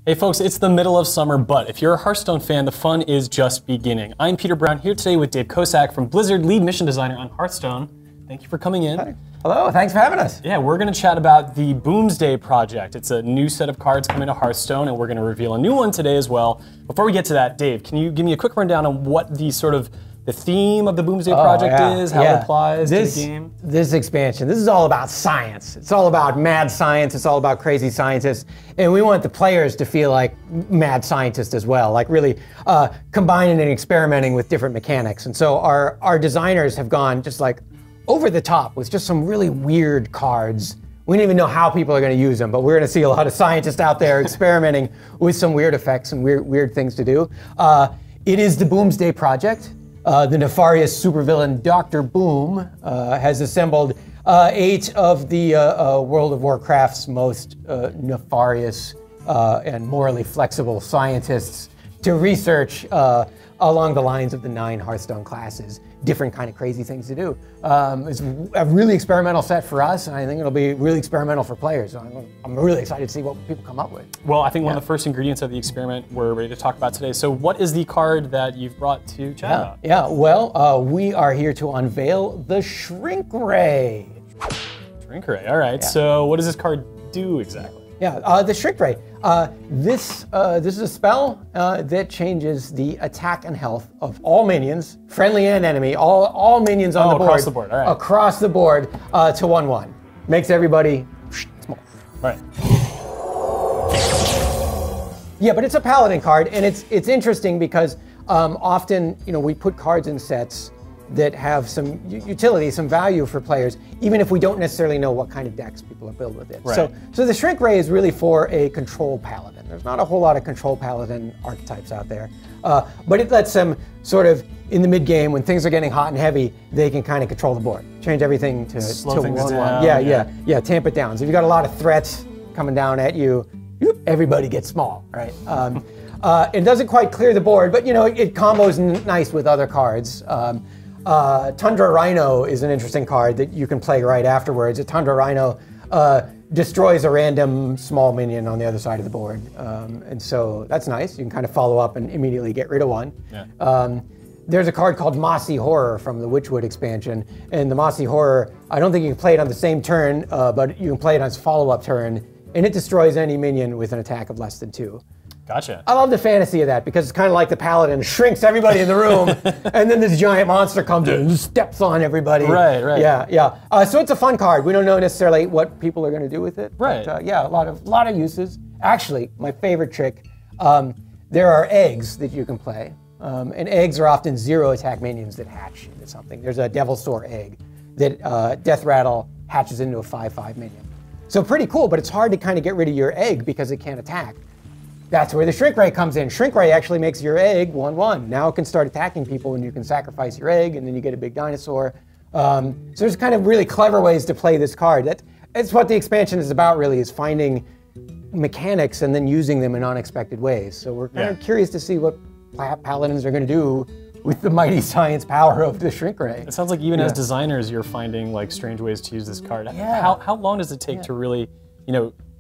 Hey folks, it's the middle of summer, but if you're a Hearthstone fan, the fun is just beginning. I'm Peter Brown here today with Dave Kosak from Blizzard, lead mission designer on Hearthstone. Thank you for coming in. Hi. Hello, thanks for having us. Yeah, we're going to chat about the Boomsday Project. It's a new set of cards coming to Hearthstone, and we're going to reveal a new one today as well. Before we get to that, Dave, can you give me a quick rundown on what the the theme of the Boomsday Project is, how it applies to the game? This expansion, this is all about science. It's all about mad science, it's all about crazy scientists, and we want the players to feel like mad scientists as well, like really combining and experimenting with different mechanics. And so our designers have gone just like over the top with just some really weird cards. We don't even know how people are going to use them, but we're going to see a lot of scientists out there experimenting with some weird effects and weird things to do. It is the Boomsday Project. The nefarious supervillain Dr. Boom has assembled 8 of the World of Warcraft's most nefarious and morally flexible scientists to research along the lines of the 9 Hearthstone classes, different kind of crazy things to do. It's a really experimental set for us, and I think it'll be really experimental for players. So I'm really excited to see what people come up with. Well, I think one of the first ingredients of the experiment we're ready to talk about today. So what is the card that you've brought to chat about? Yeah, well, we are here to unveil the Shrink Ray. Shrink Ray, all right. Yeah. So what does this card do exactly? Yeah, the Shrink Ray. This is a spell that changes the attack and health of all minions, friendly and enemy, all minions on the board. Across the board, all right. Across the board to 1/1. Makes everybody small. Right. Yeah, but it's a paladin card, and it's interesting because often we put cards in sets that have some utility, some value for players, even if we don't necessarily know what kind of decks people are built with it. Right. So the Shrink Ray is really for a control paladin. There's not a whole lot of control paladin archetypes out there, but it lets them sort of, in the mid game, when things are getting hot and heavy, they can kind of control the board, change everything to slow things 1/1. down. Yeah, tamp it down. So if you've got a lot of threats coming down at you, everybody gets small, right? It doesn't quite clear the board, but it combos nice with other cards. Tundra Rhino is an interesting card that you can play right afterwards. A Tundra Rhino destroys a random small minion on the other side of the board. And so that's nice. You can kind of follow up and immediately get rid of one. Yeah. There's a card called Mossy Horror from the Witchwood expansion. And the Mossy Horror, I don't think you can play it on the same turn, but you can play it on its follow-up turn. And it destroys any minion with an attack of less than 2. Gotcha. I love the fantasy of that because it's kind of like the paladin shrinks everybody in the room, and then this giant monster comes in and steps on everybody. Right. Yeah. So it's a fun card. We don't know necessarily what people are going to do with it. Right. But, yeah, a lot of uses. Actually, my favorite trick. There are eggs that you can play, and eggs are often 0 attack minions that hatch into something. There's a Devil's Door egg that Death Rattle hatches into a 5/5 minion. So pretty cool, but it's hard to kind of get rid of your egg because it can't attack. That's where the Shrink Ray comes in. Shrink Ray actually makes your egg 1/1. Now it can start attacking people and you can sacrifice your egg and then you get a big dinosaur. So there's kind of really clever ways to play this card. That's what the expansion is about really, is finding mechanics and then using them in unexpected ways. So we're kind of curious to see what paladins are going to do with the mighty science power of the Shrink Ray. It sounds like even as designers, you're finding like strange ways to use this card. Yeah. How long does it take to really,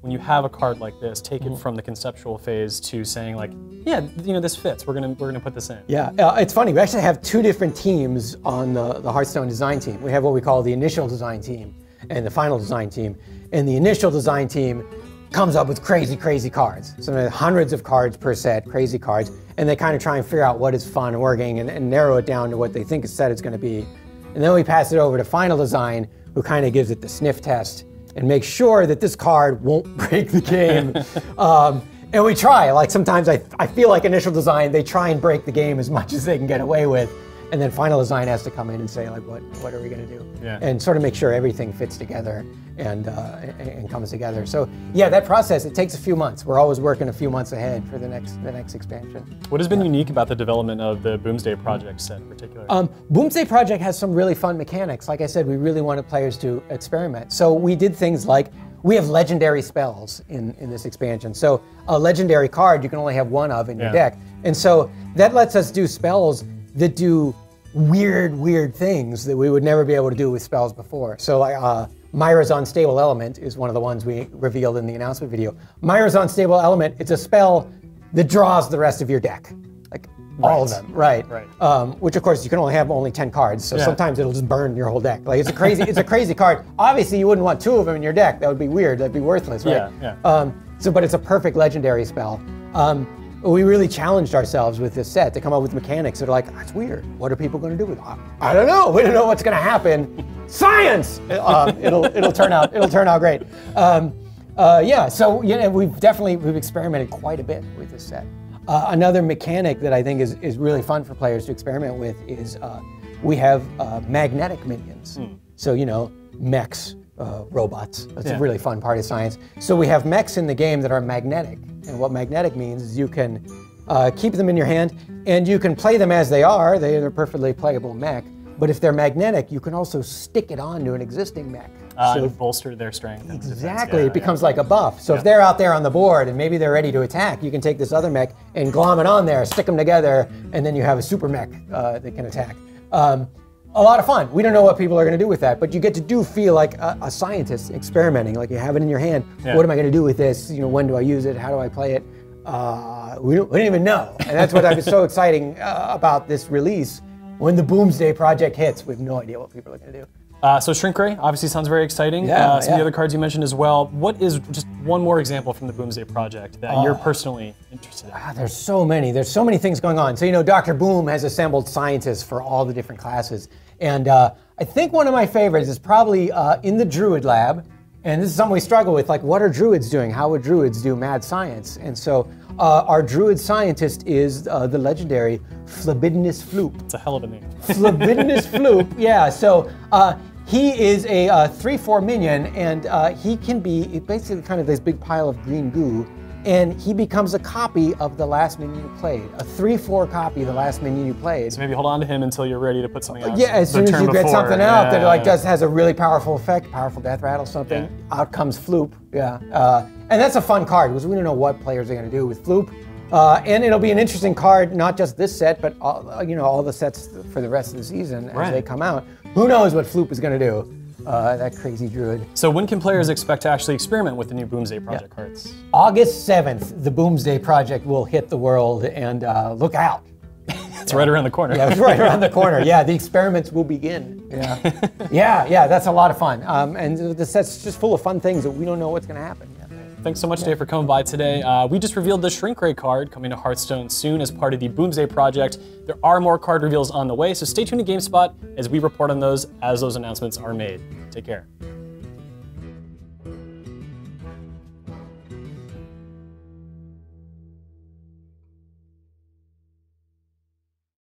when you have a card like this, take it from the conceptual phase to saying like, yeah, this fits. We're gonna put this in. Yeah, it's funny. We actually have 2 different teams on the Hearthstone design team. We have what we call the initial design team and the final design team. And the initial design team comes up with crazy cards. So hundreds of cards per set, crazy cards, and they kind of try and figure out what is fun and working and narrow it down to what they think a set is going to be. And then we pass it over to final design, who kind of gives it the sniff test and make sure that this card won't break the game. And we try, like sometimes I feel like initial design, they try and break the game as much as they can get away with. And then final design has to come in and say like, what are we gonna do? Yeah. And sort of make sure everything fits together and comes together. So yeah, that process, it takes a few months. We're always working a few months ahead for the next expansion. What has been unique about the development of the Boomsday Project set in particular? Boomsday Project has some really fun mechanics. Like I said, we really wanted players to experiment. So we did things like, we have legendary spells in this expansion. So a legendary card you can only have 1 of in your deck. And so that lets us do spells that do weird things that we would never be able to do with spells before. So like Myra's Unstable Element is one of the ones we revealed in the announcement video. Myra's Unstable Element, it's a spell that draws the rest of your deck. Like all of them, right? Which of course you can only 10 cards, so sometimes it'll just burn your whole deck. Like it's a crazy card. Obviously you wouldn't want 2 of them in your deck. That would be weird. That'd be worthless, right? But it's a perfect legendary spell. We really challenged ourselves with this set to come up with mechanics that are like, that's weird. What are people going to do with it? I don't know. We don't know what's going to happen. Science! It'll turn out great. So we've experimented quite a bit with this set. Another mechanic that I think is really fun for players to experiment with is we have magnetic minions. So mechs, robots. That's a really fun part of science. So we have mechs in the game that are magnetic. And what magnetic means is you can keep them in your hand and you can play them as they are. They're a perfectly playable mech. But if they're magnetic, you can also stick it onto an existing mech. So to bolster their strength. Exactly, it becomes like a buff. So if they're out there on the board and maybe they're ready to attack, you can take this other mech and glom it on there, stick them together, and then you have a super mech that can attack. A lot of fun. We don't know what people are going to do with that, but you get to feel like a scientist experimenting. Like you have it in your hand. What am I going to do with this? When do I use it? How do I play it? We don't even know. And that's what was so exciting about this release. When the Boomsday Project hits, we have no idea what people are going to do. So Shrink Ray obviously sounds very exciting. Some of the other cards you mentioned as well. What is just one more example from the Boomsday Project that you're personally interested in? There's so many. There's so many things going on. So Dr. Boom has assembled scientists for all the different classes. And I think one of my favorites is probably in the Druid Lab. And this is something we struggle with, like what are Druids doing? How would Druids do mad science? And so our Druid scientist is the legendary Phlebidinous Floop. It's a hell of a name. Phlebidinous Floop, yeah. So he is a 3/4 minion, and he can be basically kind of this big pile of green goo, and he becomes a copy of the last minion you played, a 3/4 copy of the last minion you played. So maybe hold on to him until you're ready to put something out. Yeah, as soon as you get something out that just has a really powerful effect, powerful death rattle something, out comes Floop. And that's a fun card because we don't know what players are going to do with Floop. And it'll be an interesting card, not just this set, but all the sets for the rest of the season as they come out. Who knows what Floop is going to do? That crazy druid. So when can players expect to actually experiment with the new Boomsday Project cards? August 7th, the Boomsday Project will hit the world, and look out. It's right around the corner. Yeah, it's right around the corner. Yeah, the experiments will begin. Yeah, that's a lot of fun. And the set's just full of fun things that we don't know what's going to happen. Thanks so much, Dave, for coming by today. We just revealed the Shrink Ray card coming to Hearthstone soon as part of the Boomsday Project. There are more card reveals on the way, so stay tuned to GameSpot as we report on those as those announcements are made. Take care.